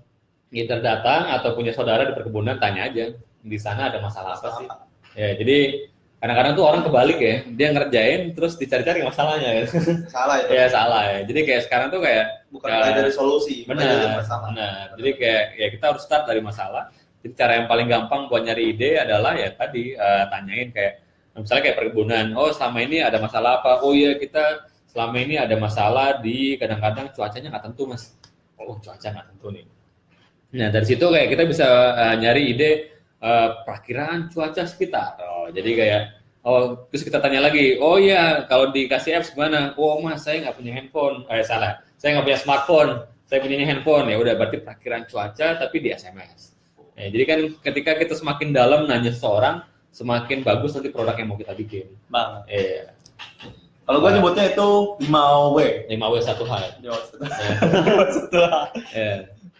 nginter data atau punya saudara di perkebunan, tanya aja di sana ada masalah apa sih. Ya jadi kadang-kadang tuh orang kebalik ya, dia ngerjain terus dicari-cari masalahnya. Salah itu. Ya salah ya. Jadi kayak sekarang tuh kayak bukan dari solusi, benar. Jadi kayak kita harus start dari masalah. Jadi cara yang paling gampang buat nyari ide adalah ya tadi tanyain kayak misalnya kayak perkebunan. Oh selama ini ada masalah apa? Oh iya kita selama ini ada masalah di kadang-kadang cuacanya nggak tentu mas. Oh cuaca nggak tentu nih. Nah dari situ kayak kita bisa nyari ide. Perakiraan cuaca sekitar. Oh, jadi kayak terus kita tanya lagi, oh iya kalau dikasih apps gimana? Oh mas, saya nggak punya handphone. Salah, saya nggak punya smartphone, saya punya handphone. Ya udah berarti perakiraan cuaca tapi di SMS. Jadi kan ketika kita semakin dalam nanya seseorang, semakin bagus nanti produk yang mau kita bikin. Bang. Kalau gue nyebutnya itu 5W. 5W 1H. 1H.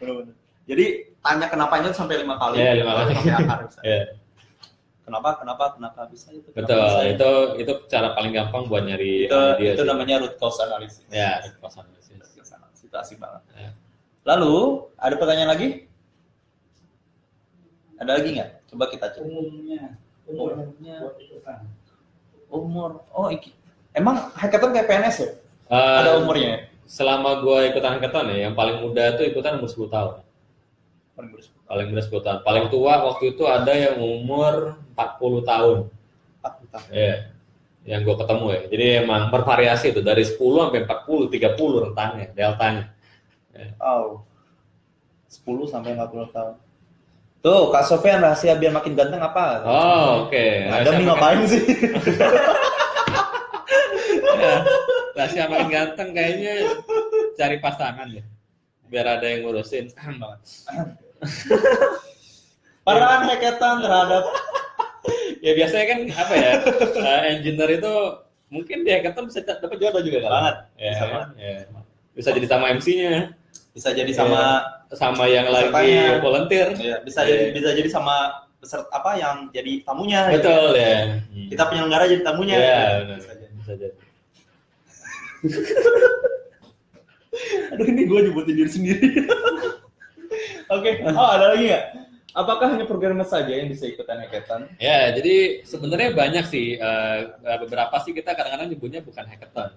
Benar-benar. Jadi tanya kenapanya sampai 5 kali. Iya, 5 kali. Pakai akar misalnya. Kenapa bisa itu? Betul, itu cara paling gampang buat nyari itu namanya root cause analysis. Ya, root cause analysis. Situasi banget. Ya. Lalu ada pertanyaan lagi? Ada lagi nggak? Coba kita cek. Umur. Oh, emang hackathon kayak PNS ya? Ada umurnya? Selama gue ikutan hackathon ya, yang paling muda tuh ikutan umur 10 tahun. Paling muda 10 tahun. Paling tua waktu itu ada yang umur 40 tahun. 40 tahun. Iya. Yang gue ketemu ya. Jadi emang bervariasi itu dari 10 sampai 40, 30 rentangnya, deltanya. Oh. 10 sampai 40 tahun. Tuh, Kak Sofyan rahasia biar makin ganteng apa? Oh, oke. Ada nih ngapain sih? Rahasia makin ganteng kayaknya cari pasangan ya. Biar ada yang ngurusin. Parahan hackathon terhadap ya biasanya kan apa ya? Engineer itu mungkin di hackathon bisa dapat jodoh juga kan? Banget. Bisa jadi sama MC-nya. Bisa jadi sama yang lagi volunteer. Ya, bisa jadi sama peserta yang jadi tamunya. Betul gitu. Ya. Kita penyelenggara jadi tamunya. Ya, bisa jadi. Aduh, ini gue nyebutin diri sendiri. Oke. Ada lagi nggak? Apakah hanya programmer saja yang bisa ikutan hackathon? Ya, jadi sebenarnya banyak sih. Beberapa sih kita kadang-kadang nyebutnya bukan hackathon.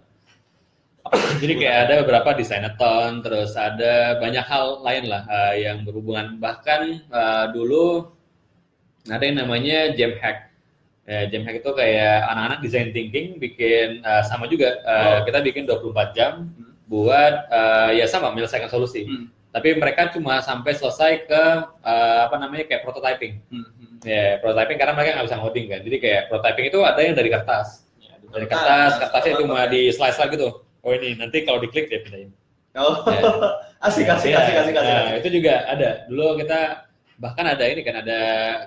Jadi kayak ada beberapa designathon, terus ada banyak hal lain lah yang berhubungan. Bahkan dulu ada yang namanya jam hack. Jam hack itu kayak anak-anak design thinking bikin sama juga. Kita bikin 24 jam buat ya sama menyelesaikan solusi. Tapi mereka cuma sampai selesai ke kayak prototyping. Ya, prototyping karena mereka nggak bisa ngoding kan. Jadi kayak prototyping itu ada yang dari kertas. Dari kertasnya cuma di slide gitu. Oh ini nanti kalau diklik dia pindahin. Oh, ya. asik. Nah, itu juga ada. Dulu kita bahkan ada ini kan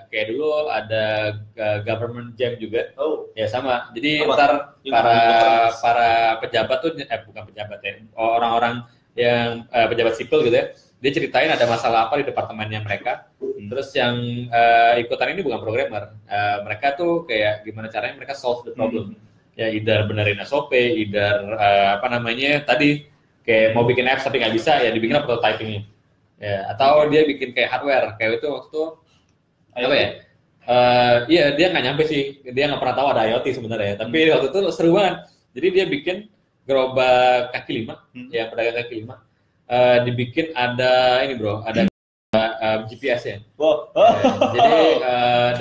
kayak dulu ada government jam juga. Oh, ya sama. Jadi ntar para pejabat tuh bukan pejabat ya, orang-orang yang pejabat sipil gitu ya. Dia ceritain ada masalah apa di departemennya mereka. Terus yang ikutan ini bukan programmer. Mereka tuh kayak gimana caranya mereka solve the problem. Ya either benerin SOP, either tadi kayak mau bikin apps tapi nggak bisa ya dibikin prototypingnya. Ya, atau dia bikin kayak hardware kayak itu waktu apa ya? Iya dia nggak nyampe sih, dia nggak pernah tahu ada IoT sebenarnya. Tapi waktu itu seru banget. Jadi dia bikin gerobak kaki lima, ya pedagang kaki lima. Dibikin ada ini bro, ada GPS-nya. Wow. Jadi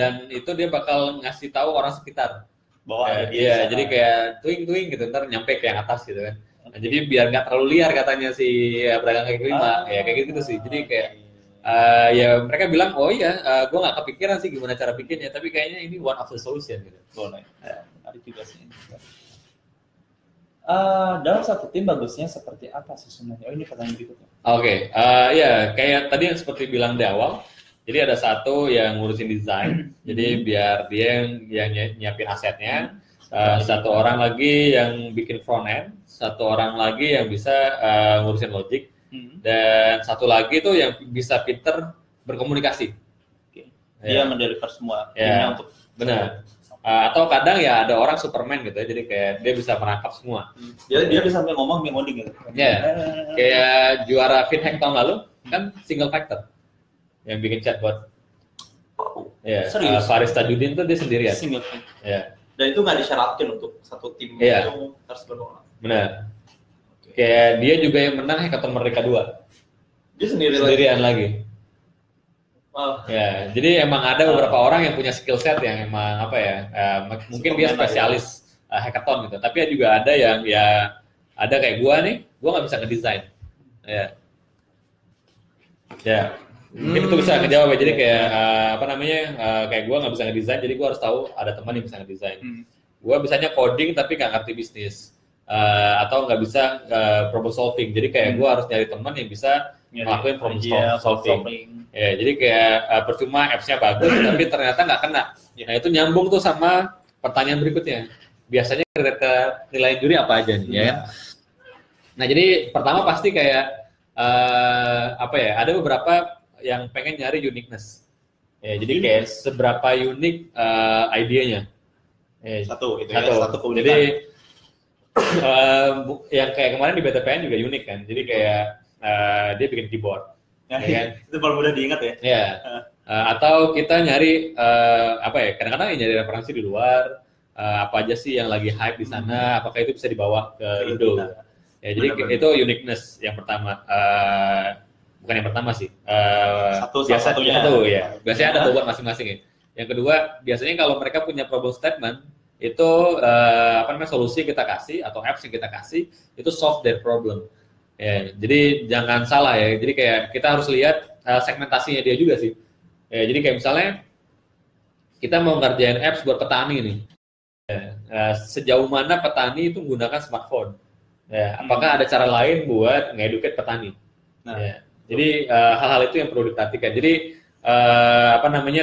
dan itu dia bakal ngasih tahu orang sekitar. Bahwa iya, jadi kayak twing gitu, ntar nyampe ke yang atas gitu kan. Nah, jadi biar nggak terlalu liar katanya si pedagang kaki lima, ya kayak gitu sih. Jadi kayak ya mereka bilang, oh iya, gue nggak kepikiran sih gimana cara bikinnya, tapi kayaknya ini one of the solution gitu. Boleh. Ada juga sih. Dalam satu tim bagusnya seperti apa sih sebenarnya? Oh ini pertanyaan berikutnya. Oke, ya kayak tadi yang seperti bilang di awal. Jadi ada satu yang ngurusin desain, jadi biar dia yang nyiapin asetnya, satu orang lagi yang bikin front end, satu orang lagi yang bisa ngurusin logic, dan satu lagi tuh yang bisa pinter berkomunikasi. Dia mendeliver semua timnya untuk benar. Atau kadang ya ada orang Superman gitu ya, jadi kayak dia bisa merangkap semua. Dia bisa sampai ngomong ngoding gitu. Ya, kayak juara FinHack tahun lalu kan single factor. Yang bikin chatbot. Ya, Faris Tajudin tuh dia sendirian. Single. Ya. Dan itu nggak disyaratkan untuk satu tim itu harus berdoa. Benar. Kayak dia juga yang menang Hackathon Merdeka 2. Dia sendirian lagi. Wow. Ya, jadi emang ada beberapa orang yang punya skill set yang emang mungkin dia spesialis hackathon gitu. Tapi juga ada yang ada kayak gua nih, gua nggak bisa ngedesain. Ya. Mungkin itu bisa ngejawab ya. Jadi kayak kayak gue nggak bisa ngedesain, jadi gue harus tahu ada teman yang bisa ngedesain. Gue bisanya coding tapi nggak ngerti bisnis, atau nggak bisa problem solving. Jadi kayak gue harus nyari teman yang bisa ngelakuin problem solving. Ya, jadi kayak percuma apps-nya bagus tapi ternyata nggak kena. Nah itu nyambung tuh sama pertanyaan berikutnya. Biasanya kriteria nilai juri apa aja nih, ya? Nah jadi pertama pasti kayak ada beberapa yang pengen nyari uniqueness. Ya, jadi kayak seberapa unik idenya. Satu keunikan. Jadi yang kayak kemarin di BTPN juga unik kan. Jadi kayak dia bikin keyboard. Ya kan? Itu paling mudah diingat ya. Ya. Atau kita nyari kadang-kadang nyari referensi di luar, apa aja sih yang lagi hype di sana, apakah itu bisa dibawa ke Indo. Ya, jadi itu uniqueness yang pertama. Bukan yang pertama sih. Satu-satunya. Biasanya ada buat masing-masing ya. Yang kedua, biasanya kalau mereka punya problem statement, itu solusi yang kita kasih atau apps yang kita kasih itu solve their problem. Ya, jadi jangan salah ya. Jadi kayak kita harus lihat segmentasinya dia juga sih. Ya, jadi kayak misalnya kita mau ngerjain apps buat petani nih. Ya, sejauh mana petani itu menggunakan smartphone? Ya, apakah ada cara lain buat nge-educate petani? Ya, jadi hal-hal itu yang perlu diperhatikan. Jadi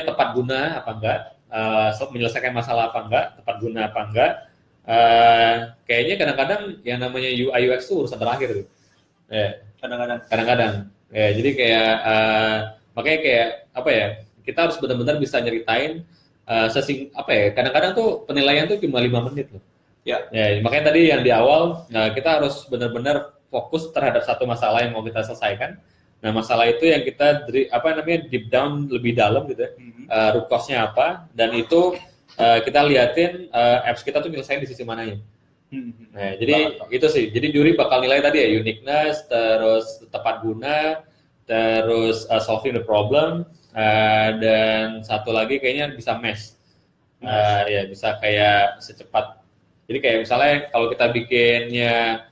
tepat guna apa enggak? Menyelesaikan masalah apa enggak? Tepat guna apa enggak? Kayaknya kadang-kadang yang namanya UI UX itu urusan terakhir tuh. Ya, kadang-kadang. Ya, jadi kayak makanya kayak kita harus benar-benar bisa nyeritain kadang-kadang tuh penilaian tuh cuma 5 menit loh. Ya, makanya tadi yang di awal kita harus benar-benar fokus terhadap satu masalah yang mau kita selesaikan. Nah, masalah itu yang kita deep down lebih dalam gitu ya. Root cause-nya apa, dan itu kita liatin apps kita tuh nyelesain di sisi mananya. Nah, jadi itu sih. Jadi juri bakal nilai tadi ya, uniqueness, terus tepat guna, terus solving the problem, dan satu lagi kayaknya bisa mesh. Ya, bisa kayak secepat. Jadi kayak misalnya kalau kita bikinnya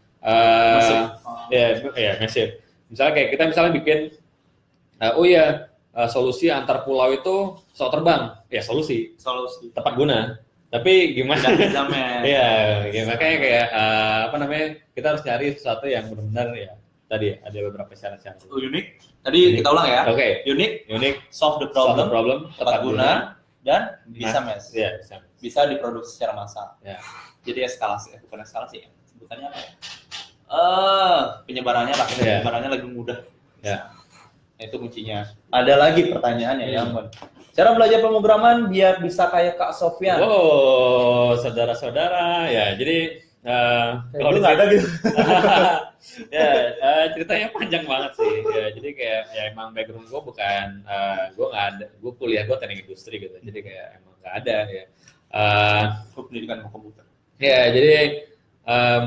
massive. Misalnya kayak kita bikin solusi antar pulau itu pesawat terbang, ya solusi tepat guna. Tapi gimana? Makanya kayak kita harus cari sesuatu yang benar-benar ya. Tadi ada beberapa syarat-syarat. Unik. Tadi kita ulang ya. Oke. Unik. Solve the problem. Tepat guna. Dan bisa mesh. Ya, bisa diproduksi secara massal. Ya. Jadi bukan eskalasi ya. Sebutannya apa ya? Penyebarannya lebih mudah. Ya. Nah, itu kuncinya. Ada lagi pertanyaannya ya, Ampun. Cara belajar pemrograman biar bisa kayak Kak Sofyan. Oh, saudara-saudara ya. Jadi kalau nggak ada gitu. Ceritanya panjang banget sih. Ya, jadi kayak emang background gue bukan gue nggak ada. Gue kuliah gue teknik industri gitu. Jadi kayak emang nggak ada ya. Pendidikan komputer. Ya, jadi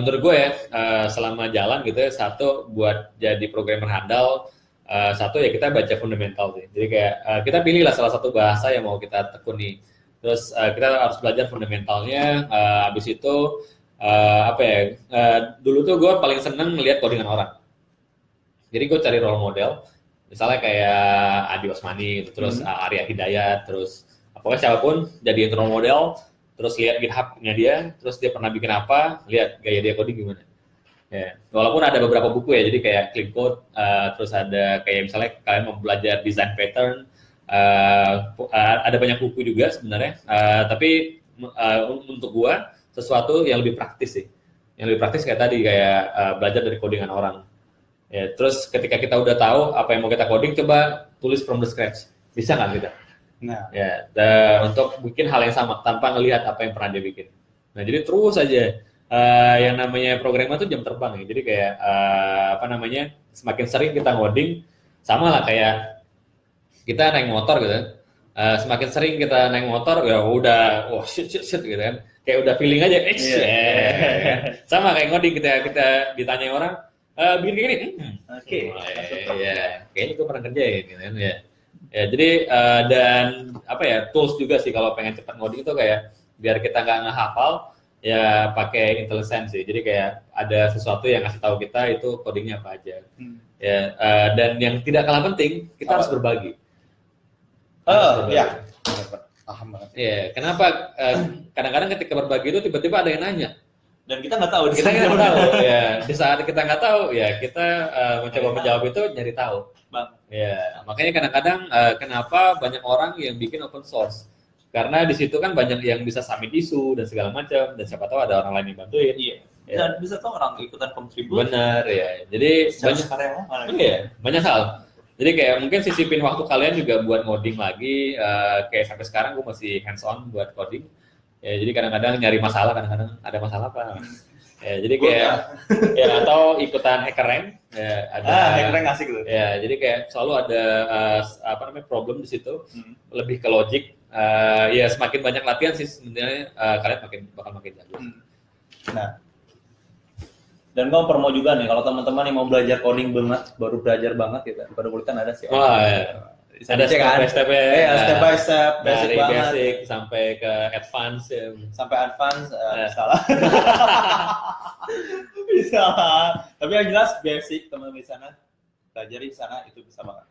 menurut gue ya selama jalan gitu ya, satu buat jadi programmer handal, satu ya kita baca fundamental sih. Jadi kayak kita pilih lah salah satu bahasa yang mau kita tekuni. Terus kita harus belajar fundamentalnya. Habis itu dulu tuh gue paling seneng melihat codingan orang. Jadi gue cari role model, misalnya kayak Adi Osmani, terus Arya Hidayat, terus pokoknya siapapun jadiin role model. Terus lihat GitHub-nya dia, terus dia pernah bikin apa, lihat gaya dia coding gimana. Ya, walaupun ada beberapa buku ya, jadi kayak Clean Code, terus ada kayak misalnya kalian mau belajar design pattern, ada banyak buku juga sebenarnya, tapi untuk gua sesuatu yang lebih praktis sih. Yang lebih praktis kayak tadi, kayak belajar dari codingan orang. Ya, terus ketika kita udah tahu apa yang mau kita coding, coba tulis from the scratch. Bisa nggak kita? Nah, ya, untuk bikin hal yang sama tanpa ngelihat apa yang pernah dia bikin. Nah, jadi terus aja yang namanya programmer tuh jam terbang ya. Jadi kayak semakin sering kita ngoding, sama lah kayak kita naik motor gitu. Semakin sering kita naik motor, ya udah, shit gitu kan. Kayak udah feeling aja, sama kayak ngoding kita ditanya orang, bikin gini, kayaknya gue pernah kerjain gitu kan ya. Ya, jadi dan tools juga sih kalau pengen cepat ngoding itu kayak biar kita nggak ngehafal, ya pakai IntelliSense sih. Jadi kayak ada sesuatu yang ngasih tahu kita itu codingnya apa aja. Ya, dan yang tidak kalah penting, kita harus berbagi. Iya. Paham banget. Iya, kenapa kadang-kadang ketika berbagi itu tiba-tiba ada yang nanya. Dan kita nggak tahu. Kita nggak tahu. Ya, di saat kita nggak tahu, ya kita mencoba menjawab itu nyari tahu. Ya, makanya kadang-kadang kenapa banyak orang yang bikin open source. Karena di situ kan banyak yang bisa submit isu dan segala macam, dan siapa tahu ada orang lain yang bantuin. Iya. Ya. Dan bisa tahu orang ikutan contribute. Benar ya. Jadi banyak hal. Jadi kayak mungkin sisipin waktu kalian juga buat ngoding lagi. Kayak sampai sekarang gue masih hands on buat coding. Ya, jadi kadang-kadang nyari masalah, kadang-kadang ada masalah apa. Ya, jadi kayak ya atau ikutan HackerRank. Ya, ada HackerRank asik tuh. Ya, jadi kayak selalu ada problem di situ. Lebih ke logic. Ya semakin banyak latihan sih sebenarnya kalian bakal makin jago. Nah, dan gue promo juga nih kalau teman-teman yang mau belajar coding banget, baru belajar banget gitu, pada kulit kan ada sih. Ada step by step step by step, dari basic sampai ke advance ya. Sampai advance salah. Bisa. Tapi yang jelas basic teman-teman di sana pelajari di sana itu bisa banget.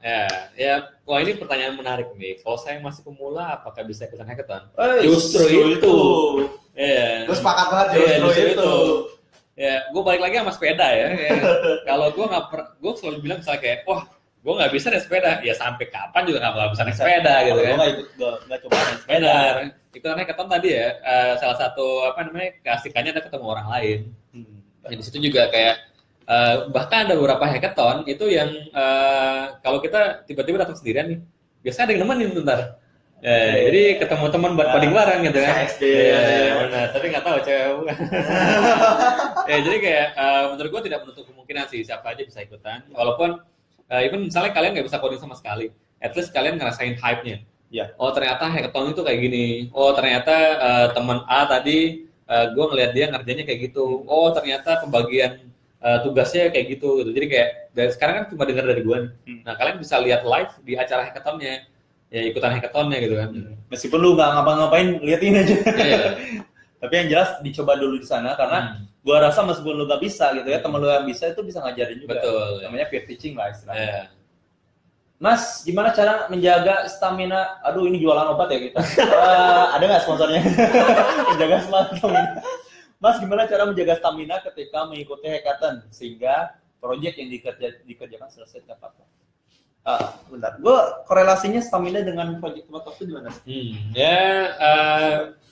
Ya, wah ini pertanyaan menarik nih. Kalau saya masih pemula, apakah bisa ikutan hackathon? Justru itu. Ya. Gue sepakat banget justru itu. Ya, gue balik lagi sama sepeda ya. Kalau gue selalu bilang misalnya kayak, wah, gue nggak bisa naik sepeda. Ya sampai kapan juga nggak bisa naik sepeda gitu kan? Gue nggak coba naik sepeda. Ikutan hackathon tadi ya. Salah satu keasikannya ada ketemu orang lain. Di situ juga kayak bahkan ada beberapa hackathon itu yang kalau kita tiba-tiba datang sendirian nih, biasanya ada yang nemenin bentar. Jadi ketemu teman buat coding bareng gitu kan. Tapi nggak tahu cewek bukan. Jadi kayak menurut gue tidak menutup kemungkinan sih siapa aja bisa ikutan. Walaupun even misalnya kalian nggak bisa coding sama sekali, at least kalian ngerasain hype-nya. Oh ternyata hackathon itu kayak gini. Oh ternyata teman A tadi gue ngeliat dia ngerjainnya kayak gitu. Oh ternyata pembagian tugasnya kayak gitu. Jadi kayak sekarang kan cuma dengar dari gue. Nah kalian bisa lihat live di acara hackathonnya. Ya ikutan hackathonnya gitu kan. Meskipun lu nggak ngapa-ngapain, liatin aja. Tapi yang jelas dicoba dulu di sana karena gua rasa meskipun lu nggak bisa gitu ya, temen lu yang bisa itu bisa ngajarin juga. Betul. Namanya peer teaching lah istilahnya. Mas, gimana cara menjaga stamina? Aduh, ini jualan obat ya kita. Ada nggak sponsornya? Menjaga stamina. Mas, gimana cara menjaga stamina ketika mengikuti hackathon sehingga proyek yang dikerjakan selesai tepat waktu? Bentar, gue korelasinya stamina dengan project tepat waktu gimana?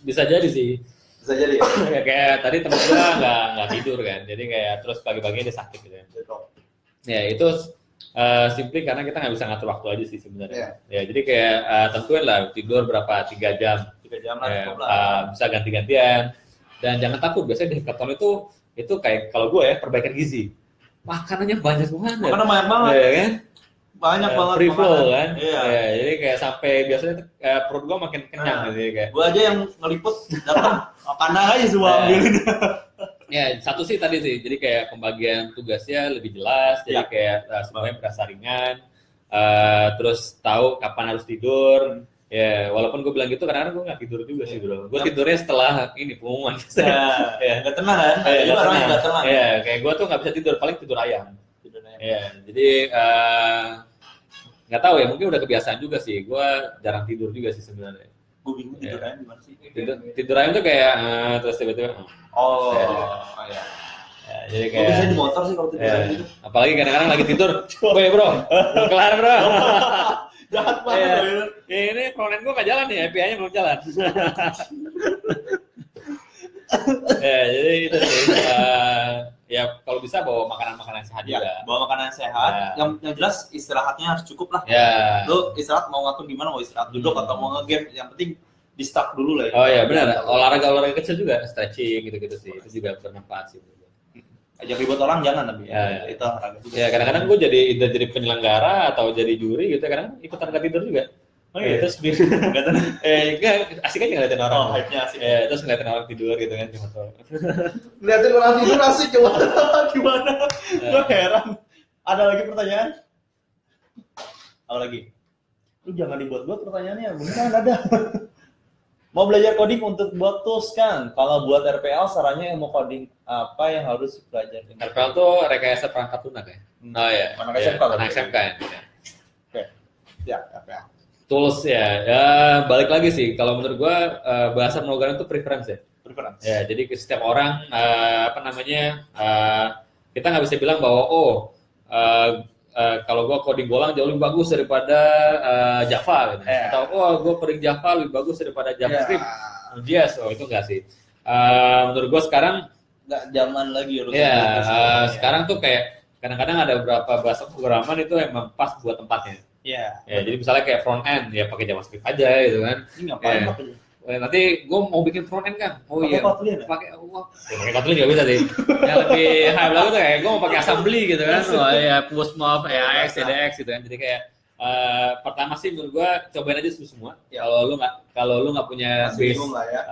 Bisa jadi sih. Bisa jadi ya? Kayak tadi temen gue nggak tidur kan, jadi kayak terus pagi-pagi dia sakit gitu kan. Ya itu simply karena kita nggak bisa ngatur waktu aja sih sebenarnya. Ya jadi kayak tentuin lah tidur berapa 3 jam. 3 jam lah. Bisa ganti-gantian dan jangan takut. Biasanya di hackathon itu kayak kalau gue ya perbaikan gizi. Makanannya banyak banget. Makanan banyak banget. Ya, kan? Banyak banget free flow kan. Jadi kayak sampai biasanya perut gua makin kenyang gitu kayak. Gua aja yang ngeliput datang makanan aja semua ambilin. Ya, satu sih tadi sih. Jadi kayak pembagian tugasnya lebih jelas, jadi kayak semuanya berasa ringan. Terus tahu kapan harus tidur. Ya, walaupun gue bilang gitu karena gue nggak tidur juga sih bro. Gue tidurnya setelah ini pengumuman. Nggak tenang kan? Nggak tenang. Ya, kayak gue tuh nggak bisa tidur, paling tidur ayam. Ya, jadi nggak tahu ya, mungkin udah kebiasaan juga sih. Gue jarang tidur juga sih sebenarnya. Gue bingung tidur ayam gimana sih? Tidur ayam tuh kayak terus tiba-tiba. Ya. Jadi kayak. Gue bisa di motor sih kalau tidur ayam gitu. Apalagi kadang-kadang lagi tidur. Woi bro, kelar bro. Jahat banget. Ini frontend gue nggak jalan nih, API-nya belum jalan. Jadi itu sih. Ya kalau bisa bawa makanan-makanan sehat juga. Bawa makanan sehat. Yang jelas istirahatnya harus cukup lah. Lu istirahat mau ngatur gimana, mau istirahat duduk atau mau nge-game, yang penting di stuck dulu lah. Oh iya benar. Olahraga kecil juga, stretching gitu-gitu sih. Itu juga bermanfaat sih. Ajak ribut orang jangan tapi. Itu olahraga juga. Ya kadang-kadang gue jadi penyelenggara atau jadi juri gitu, kadang ikutan nggak tidur juga. Terus asik aja ngeliatin orang. Hype-nya asik. Terus ngeliatin orang tidur gitu kan cuma tuh. Ngeliatin orang tidur asik gimana? Gue heran. Ada lagi pertanyaan? Apa lagi? Lu jangan dibuat-buat pertanyaannya, beneran ada. Mau belajar coding untuk buat tools kan? Kalau buat RPL sarannya yang mau coding apa yang harus belajar? RPL tuh rekayasa perangkat lunak ya? Oh ya. Anak SMK kan? Anak SMK ya. Oke. Ya, RPL. Tools ya, balik lagi sih. Kalau menurut gua bahasa pemrograman itu preference ya. Preference. Ya, jadi setiap orang kita nggak bisa bilang bahwa kalau gue coding Golang jauh lebih bagus daripada Java gitu. Atau gue coding Java lebih bagus daripada JavaScript, Node.js. Itu enggak sih. Menurut gue sekarang nggak zaman lagi harus. sekarang tuh kayak kadang-kadang ada beberapa bahasa pemrograman itu emang pas buat tempatnya. Ya, jadi misalnya kayak front end ya pakai JavaScript aja gitu kan. Ini ngapain pakai? Nanti gue mau bikin front end kan, pakai Kotlin ya? Pakai Kotlin nggak bisa sih. Yang lebih high level tuh kayak gue mau pakai assembly gitu kan, push move, AX, CDX gitu kan. Jadi kayak pertama sih menurut gue cobain aja semua. Kalau lu nggak punya base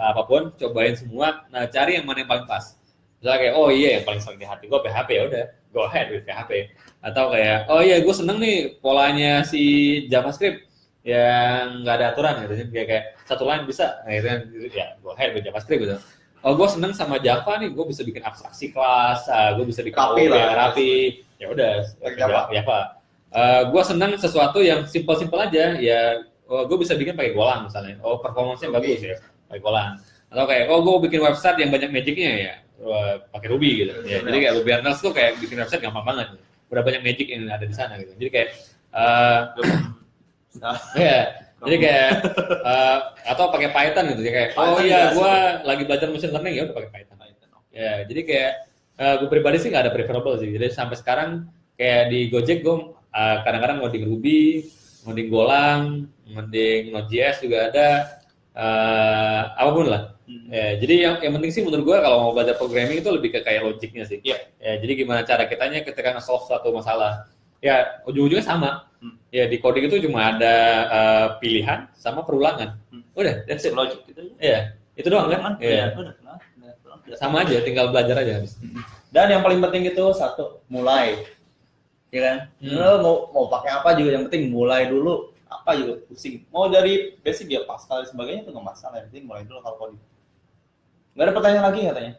apapun, cobain semua. Nah cari yang mana yang paling pas. Misalnya kayak yang paling sering di hati gue PHP, ya udah go ahead with PHP. Atau kayak gue seneng nih polanya si JavaScript yang nggak ada aturan gitu, kayak satu line bisa, gitu kan, ya go ahead with JavaScript gitu. Gue seneng sama Java nih, gue bisa bikin abstraksi kelas, gue bisa bikin rapi, ya udah Java. Gue seneng sesuatu yang simple aja, ya gue bisa bikin pakai Golang misalnya, performance-nya bagus ya, pakai Golang. Atau kayak gue bikin website yang banyak magic-nya ya, pakai Ruby gitu. Ya, jadi kayak Ruby on Rails tuh kayak bikin website gampang banget, udah banyak magic yang ada di sana gitu. Jadi kayak jadi kayak atau pakai Python gitu, kayak gue lagi belajar machine learning ya udah pakai Python. Ya, jadi kayak gue pribadi sih nggak ada preferable sih. Jadi sampai sekarang kayak di Gojek gue kadang-kadang ngoding Ruby, ngoding Golang, ngoding Node.js juga ada, apapun lah. Ya, jadi yang penting sih menurut gue kalau mau belajar programming itu lebih ke kayak logiknya sih. Ya, jadi gimana cara kitanya ketika nge-solve suatu masalah. Ya ujung-ujungnya sama. Ya di coding itu cuma ada pilihan sama perulangan. Udah, that's it. Logic gitu. Iya, itu doang kan? Iya. Sama aja, tinggal belajar aja habis. Dan yang paling penting itu satu, mulai. Ya kan? Lo mau pakai apa juga yang penting mulai dulu. Apa juga pusing. Mau dari basic ya Pascal dan sebagainya itu nggak masalah. Yang penting mulai dulu kalau coding. Nggak ada pertanyaan lagi katanya.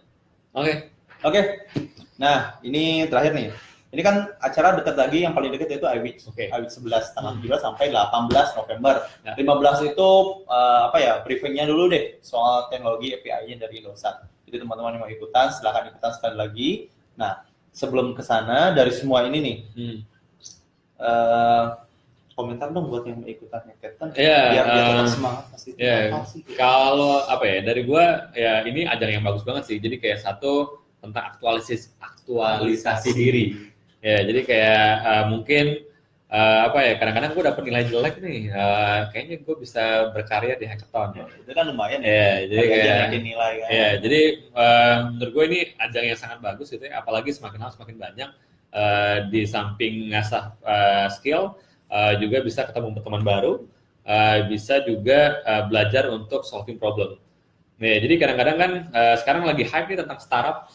Oke. Nah, ini terakhir nih. Ini kan acara dekat lagi, yang paling dekat itu iWeek. iWeek 11 tanggal 17 sampai 18 November. 15 itu briefingnya dulu deh soal teknologi API-nya dari Losan. Jadi teman-teman yang mau ikutan silahkan ikutan sekali lagi. Nah, sebelum ke sana dari semua ini nih. Komentar dong buat yang mau ikutan Hackathon biar dia tetap semangat pasti. Kalau dari gua ya ini ajang yang bagus banget sih. Jadi kayak satu tentang aktualisasi diri. Ya, jadi kayak mungkin kadang-kadang gue dapet nilai jelek nih, kayaknya gue bisa berkarya di hackathon. Itu kan lumayan ya. Jadi kayak nilai kan. Ya, jadi menurut gue ini ajang yang sangat bagus gitu ya, apalagi semakin lama semakin banyak di samping ngasah skill, juga bisa ketemu teman baru, bisa juga belajar untuk solving problem. Nah, jadi kadang-kadang kan sekarang lagi hype nih tentang startup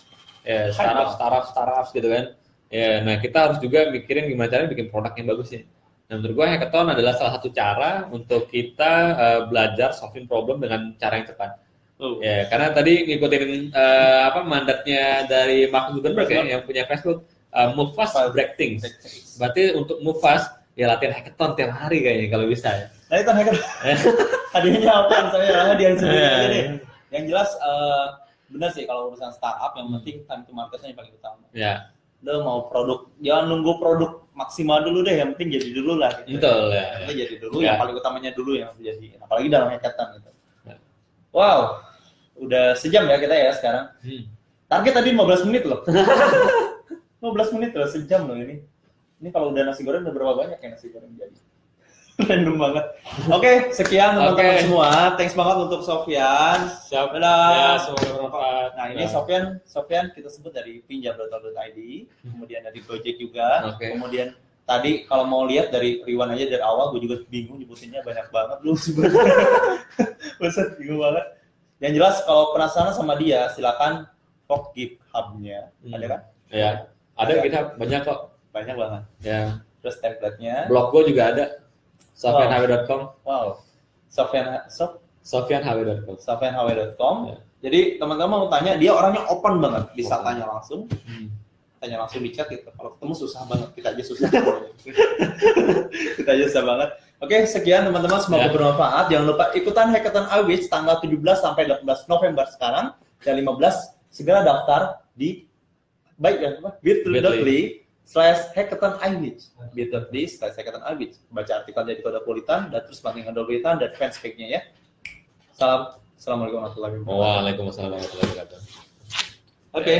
gitu kan. Ya, nah kita harus juga mikirin gimana caranya bikin produk yang bagus ya. Nah, menurut gue hackathon adalah salah satu cara untuk kita belajar solving problem dengan cara yang cepat. Ya, karena tadi ngikutin mandatnya dari Mark Zuckerberg yang punya Facebook, move fast, break things. Berarti untuk move fast ya latihan hackathon tiap hari kayaknya kalau bisa ya. Nah, itu hackathon. Hadiahnya apa? Saya hadiah sendiri aja deh. Yang jelas benar sih kalau urusan startup yang penting time to marketnya yang paling utama. Ya. Lo mau produk, jangan nunggu produk maksimal dulu deh, yang penting jadi dulu lah. Gitu. Betul ya. Jadi dulu, yang paling utamanya dulu yang jadi. Apalagi dalam hackathon gitu. Ya. Wow, udah sejam ya kita ya sekarang. Target tadi 15 menit loh. 15 menit loh, sejam loh ini. Ini kalau udah nasi goreng udah berapa banyak ya nasi goreng jadi. Random banget. Oke, sekian teman-teman semua. Thanks banget untuk Sofyan. Siap. Ya, semoga bermanfaat. Nah, ini Sofyan kita sebut dari pinjam.id, kemudian dari Gojek juga. Kemudian tadi kalau mau lihat dari Riwan aja dari awal, gue juga bingung nyebutinnya banyak banget lu sebenarnya. Buset, bingung banget. Yang jelas kalau penasaran sama dia, silakan kok GitHub-nya. Ada kan? Ya. Ada GitHub banyak kok. Banyak banget. Ya. Terus template-nya. Blog gue juga ada. Sofyanhawe.com. Wow. Sofyan Sofyanhw.com. Sofyanhw.com. Ya. Jadi teman-teman mau tanya, dia orangnya open banget, bisa tanya langsung. Tanya langsung di chat gitu. Kalau ketemu susah banget, kita aja susah. Kita aja susah banget. Oke, sekian teman-teman, semoga bermanfaat. Jangan lupa ikutan Hackathon iWitch tanggal 17 sampai 18 November sekarang dan 15 segera daftar di bit.ly/Hackathon iWitch. bit.ly/Hackathon iWitch. Baca artikel dari Kodapolitan dan terus banting Kodapolitan dan fanspage-nya ya. Assalamualaikum warahmatullahi wabarakatuh. Waalaikumsalam warahmatullahi wabarakatuh. Oke.